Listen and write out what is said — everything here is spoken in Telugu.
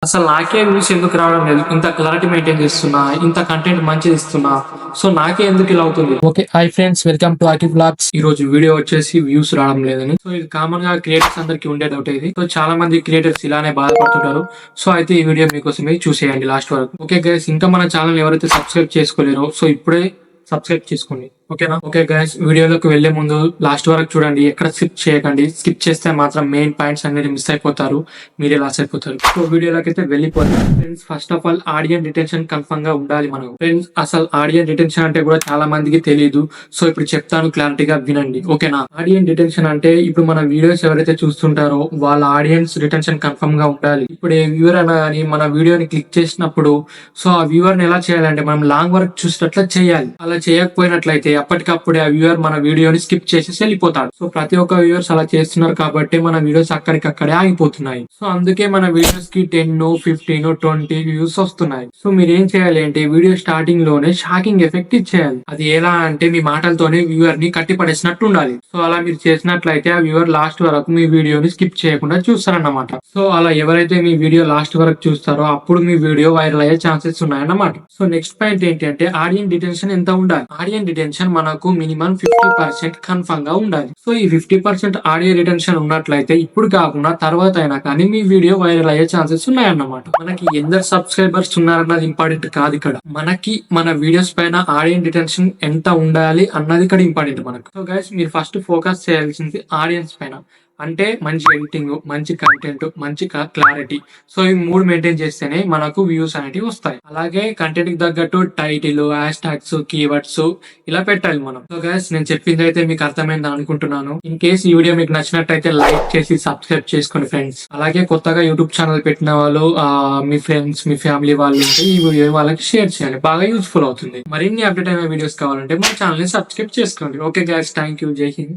అసలు నాకే వ్యూస్ ఎందుకు రావడం లేదు? ఇంత క్లారిటీ మెయింటైన్ చేస్తున్నా, ఇంత కంటెంట్ మంచిది ఇస్తున్నా, సో నాకే ఎందుకు ఇలా అవుతుంది? Okay, hi friends, welcome to Aaqib vlogs. ఈ రోజు వీడియో వచ్చేసి వ్యూస్ రావడం లేదని. సో ఇది కామన్ గా క్రియేటర్స్ అందరికి ఉండే డౌట్ ఇది. సో చాలా మంది క్రియేటర్స్ ఇలానే బాధపడుతుంటారు. సో అయితే ఈ వీడియో మీకోసమే చూసేయండి లాస్ట్ వరకు. ఓకే గైస్, ఇంకా మన ఛానల్ ఎవరైతే సబ్స్క్రైబ్ చేసుకోలేరో సో ఇప్పుడే సబ్స్క్రైబ్ చేసుకోండి, ఓకేనా? ఓకే గైస్, వీడియోలోకి వెళ్లే ముందు లాస్ట్ వరకు చూడండి, ఎక్కడ స్కిప్ చేయకండి. స్కిప్ చేస్తే మాత్రం మెయిన్ పాయింట్స్ అనేది మిస్ అయిపోతారు, మీరే లాస్ అయిపోతారు. సో వీడియోలోకి అయితే వెళ్ళిపోతారు. Friends, first of all audience retention confirm గా ఉండాలి మనకు. ఫ్రెండ్స్, అసలు ఆడియన్స్ రిటెన్షన్ అంటే కూడా చాలా మందికి తెలియదు. సో ఇప్పుడు చెప్తాను, క్లారిటీగా వినండి, ఓకేనా? ఆడియన్స్ రిటెన్షన్ అంటే ఇప్పుడు మన వీడియోస్ ఎవరైతే చూస్తుంటారో వాళ్ళ ఆడియన్స్ రిటెన్షన్ కన్ఫర్మ్ గా ఉండాలి. ఇప్పుడు ఏ వ్యూవర్ అయినా కానీ మన వీడియోని క్లిక్ చేసినప్పుడు సో ఆ వ్యూవర్ ని ఎలా చేయాలంటే మనం లాంగ్ వర్క్ చూసేటట్లా చేయాలి. అలా చేయకపోయినట్లయితే అప్పటికప్పుడే ఆ వ్యూవర్ మన వీడియోని స్కిప్ చేసి వెళ్ళిపోతాడు. సో ప్రతి ఒక్క వ్యూవర్స్ అలా చేస్తున్నారు కాబట్టి మన వీడియోస్ అక్కడికక్కడే ఆగిపోతున్నాయి. సో అందుకే మన వీడియోస్ కి 10, 15, 20 వ్యూస్ వస్తున్నాయి. సో మీరు ఏం చేయాలి అంటే వీడియో స్టార్టింగ్ లోనే షాకింగ్ ఎఫెక్ట్ ఇచ్చేయాలి. అది ఎలా అంటే మీ మాటలతోనే వ్యూవర్ ని కట్టిపడేసినట్టు ఉండాలి. సో అలా మీరు చేసినట్లయితే ఆ వ్యూవర్ లాస్ట్ వరకు మీ వీడియోని స్కిప్ చేయకుండా చూస్తారన్నమాట. సో అలా ఎవరైతే మీ వీడియో లాస్ట్ వరకు చూస్తారో అప్పుడు మీ వీడియో వైరల్ అయ్యే ఛాన్సెస్ ఉన్నాయన్నమాట. సో నెక్స్ట్ పాయింట్ ఏంటి అంటే ఆడియన్స్ డిటెన్షన్ ఎంత ఉండాలి? ఆడియన్స్ డిటెన్షన్ మనకు మినిమం 50% కన్ఫర్మ్ గా ఉండాలి. సో ఈ 50% ఆడియో రిటెన్షన్ ఉన్నట్లయితే ఇప్పుడు కాకుండా తర్వాత అయినా కానీ మీ వీడియో వైరల్ అయ్యే ఛాన్సెస్ ఉన్నాయన్నమాట. మనకి ఎందరు సబ్స్క్రైబర్స్ ఉన్నారన్నది ఇంపార్టెంట్ కాదు ఇక్కడ. మనకి మన వీడియోస్ పైన ఆడియన్స్ డిటెన్షన్ ఎంత ఉండాలి అన్నది ఇక్కడ ఇంపార్టెంట్ మనకు. సో గైస్, మీరు ఫస్ట్ ఫోకస్ చేయాల్సింది ఆడియన్స్ పైన. అంటే మంచి ఎడిటింగ్, మంచి కంటెంట్, మంచి క్లారిటీ. సో ఈ మూడు మెయింటైన్ చేస్తేనే మనకు వ్యూస్ అనేవి వస్తాయి. అలాగే కంటెంట్ కి తగ్గట్టు టైటిల్, హ్యాష్ ట్యాగ్స్, కీవర్డ్స్ ఇలా పెట్టాలి మనం. సో గైస్, నేను చెప్పింది అయితే మీకు అర్థమైందని అనుకుంటున్నాను. ఇన్ కేస్ ఈ వీడియో మీకు నచ్చినట్టయితే లైక్ చేసి సబ్స్క్రైబ్ చేసుకోండి ఫ్రెండ్స్. అలాగే కొత్తగా యూట్యూబ్ ఛానల్ పెట్టిన వాళ్ళు మీ ఫ్రెండ్స్, మీ ఫ్యామిలీ వాళ్ళు ఉంటే ఈ వీడియో వాళ్ళకి షేర్ చేయండి, బాగా యూస్ఫుల్ అవుతుంది. మరిన్ని అప్డేట్ అయిన వీడియోస్ కావాలంటే మా ఛానల్ ని సబ్స్క్రైబ్ చేసుకోండి. ఓకే గైస్, థ్యాంక్ యూ, జై హింద్.